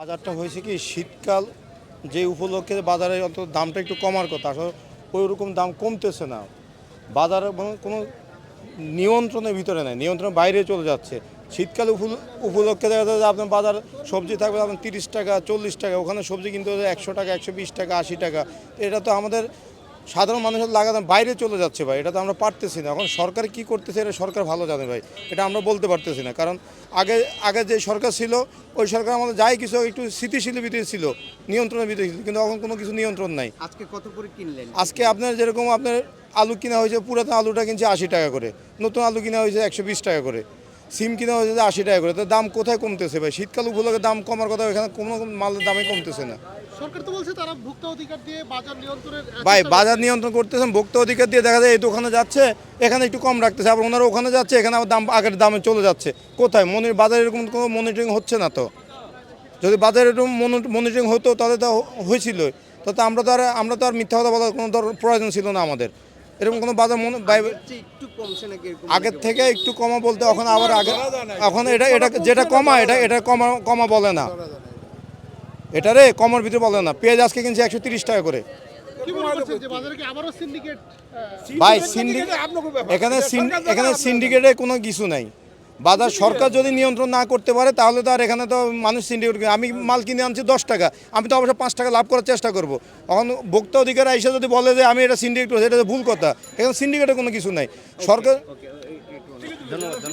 বাজারটা হয়েছে কি শীতকাল যে উপলক্ষে বাজারে অত দামটা একটু কমার কথা, আসলে ওই রকম দাম কমতেছে না। বাজারে কোনো নিয়ন্ত্রণের ভিতরে নেই, নিয়ন্ত্রণের বাইরে চলে যাচ্ছে। শীতকালে উপলক্ষে দেখা যায় যে আপনার বাজার সবজি থাকবে আপনার 30 টাকা 40 টাকা, ওখানে সবজি কিনতে হচ্ছে 100 টাকা 120 টাকা 80 টাকা। এটা তো আমাদের সাধারণ মানুষের লাগাতার বাইরে চলে যাচ্ছে ভাই, এটা তো আমরা পারতেছি না। এখন সরকার কি করতেছে এটা সরকার ভালো জানে ভাই, এটা আমরা বলতে পারতেছি না। কারণ আগে যে সরকার ছিল ওই সরকার আমাদের যাই কিছু একটু স্থিতিশীল ভিত্তিতে ছিল, নিয়ন্ত্রণের ভিত্তিতে ছিল, কিন্তু এখন কোনো কিছু নিয়ন্ত্রণ নাই। আজকে কত করে কিনলেন? আজকে আপনার যেরকম আপনার আলু কিনা হয়েছে, পুরাতন আলুটা কিনছে 80 টাকা করে, নতুন আলু কিনা হয়েছে 120 টাকা করে, সিম কিনা হয়েছে 80 টাকা করে। তো দাম কোথায় কমতেছে ভাই? শীতকাল উপলক্ষে দাম কমার কথা, এখানে কোনো মালের দামই কমতেছে না। সরকার তো বলছে তারা ভোক্তা অধিকার দিয়ে বাজার নিয়ন্ত্রণের ভাই বাজার নিয়ন্ত্রণ করতেছেন, ভোক্তা অধিকার দিয়ে দেখা যায় এই দোকানে যাচ্ছে এখানে একটু কম রাখতেছে, আবার ওনারা ওখানে যাচ্ছে এখানে আবার দাম আগের দামে চলে যাচ্ছে। কোথায় বাজারে এরকম কোনো মনিটরিং হচ্ছে না। তো যদি বাজারে এরকম মনিটরিং হতো তাহলে তো হয়েছিল, তাতে আমরা তো আর মিথ্যা কথা বলার কোনো প্রয়োজন ছিল না আমাদের। এরকম কোনো বাজার একটু কমছে নাকি? আগের থেকে একটু কমা বলতে এখন আবার আগে, এখন এটা যেটা কমা এটা কমা বলে না, এটারে কমার ভিতরে বলে না। পেঁয়াজ আজকে কিনছে 130 টাকা করে। কি মনে করছেন যে বাজারে কি আবারও সিন্ডিকেট? ভাই এখানে সিন্ডিকেটের কোনো কিছু নাই। বাজার সরকার যদি নিয়ন্ত্রণ না করতে পারে তাহলে তো আর এখানে তো মানুষ সিন্ডিকেট, আমি মাল কিনে আনছি 10 টাকা, আমি তো অবশ্য 5 টাকা লাভ করার চেষ্টা করব। এখন ভোক্তা অধিকার আইসা যদি বলে যে আমি এটা সিন্ডিকেট করছি, এটা তো ভুল কথা। এখানে সিন্ডিকেটের কোনো কিছু নাই। সরকার